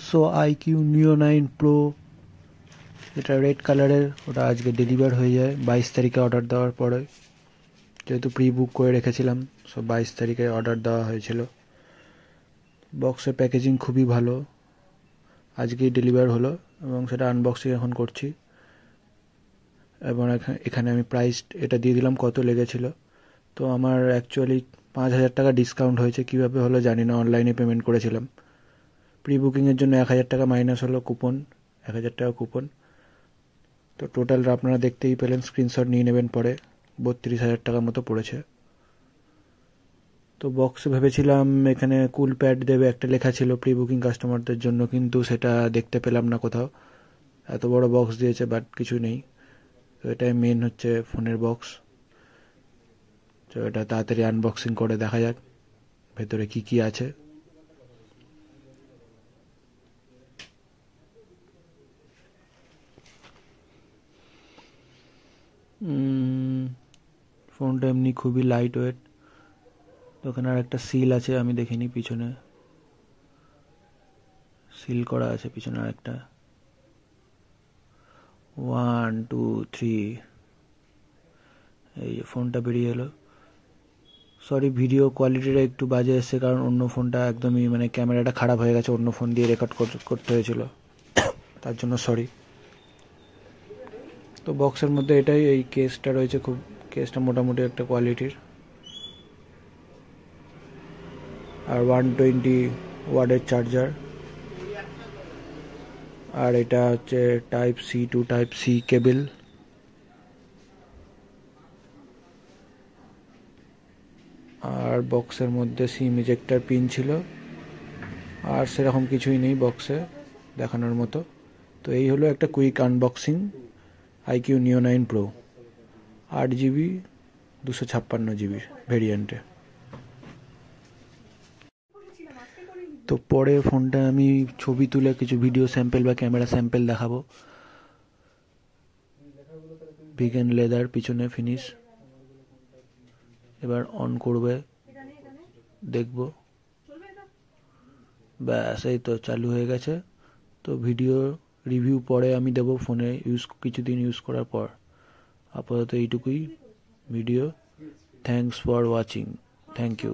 Oppo IQ Neo 9 Pro, এটা red কালারের, ওটা আজকে ডেলিভার হয়ে যায় 22 তারিখে অর্ডার দেওয়ার পরে, যেহেতু প্রি বুক করে রেখেছিলাম, সো 22 তারিখে অর্ডার দেওয়া হয়েছিল। বক্সের প্যাকেজিং খুবই ভালো, আজকেই ডেলিভার হলো এবং সেটা আনবক্সিং এখন করছি। এবং এখানে আমি প্রাইস এটা দিয়ে দিলাম কত লেগেছিল। তো আমার অ্যাকচুয়ালি 5,000 টাকা ডিসকাউন্ট হয়েছে, কীভাবে হলো জানি না, অনলাইনে পেমেন্ট করেছিলাম। প্রি বুকিংয়ের জন্য 1,000 টাকা মাইনাস হলো কুপন, 1,000 টাকা কুপন। তো টোটাল আপনারা দেখতেই পেলেন, স্ক্রিনশট নিয়ে নেবেন পরে, 32,000 টাকার মতো পড়েছে। তো বক্সে ভেবেছিলাম এখানে কুল প্যাড দেবে, একটা লেখা ছিল প্রি বুকিং কাস্টমারদের জন্য, কিন্তু সেটা দেখতে পেলাম না কোথাও। এত বড় বক্স দিয়েছে বাট কিছু নেই। তো এটাই মেন হচ্ছে ফোনের বক্স। তো এটা তাড়াতাড়ি আনবক্সিং করে দেখা যাক ভেতরে কি কি আছে। ফোনটা এমনি খুবই লাইট ওয়েট। তো ওখানে আর একটা সিল আছে, আমি দেখিনি, পিছনে সিল করা আছে পিছনে আর একটা। 1 2 3, এই যে ফোনটা বেরিয়ে এলো। সরি, ভিডিও কোয়ালিটিটা একটু বাজে এসছে, কারণ অন্য ফোনটা একদমই মানে ক্যামেরাটা খারাপ হয়ে গেছে, অন্য ফোন দিয়ে রেকর্ড করতে হয়েছিল, তার জন্য সরি। তো বক্সের মধ্যে এটাই, এই কেসটা রয়েছে, খুব কেসটা মোটামুটি একটা কোয়ালিটির। আর 120 ওয়াটের চার্জার। আর এটা হচ্ছে type C to type C cable. আর বক্সের মধ্যে সিম ইজেক্টার পিন ছিল, আর সেরকম কিছুই নেই বক্সে দেখানোর মতো। তো এই হলো একটা quick unboxing IQ Neo 9 Pro, 8GB 256GB ভেরিয়েন্টে। তো পরে ফোনটা আমি ছবি তুলে কিছু ভিডিও স্যাম্পল বা ক্যামেরা স্যাম্পল দেখাবো। ভিগান লেদার পিছনে ফিনিশ। এবার অন করবে, দেখব, ব্যাস এই তো চালু হয়ে গেছে। তো ভিডিও রিভিউ পরে আমি দেবো ফোনে কিছুদিন ইউজ করার পর। আপাতত এইটুকুই video. Thanks for watching, thank you.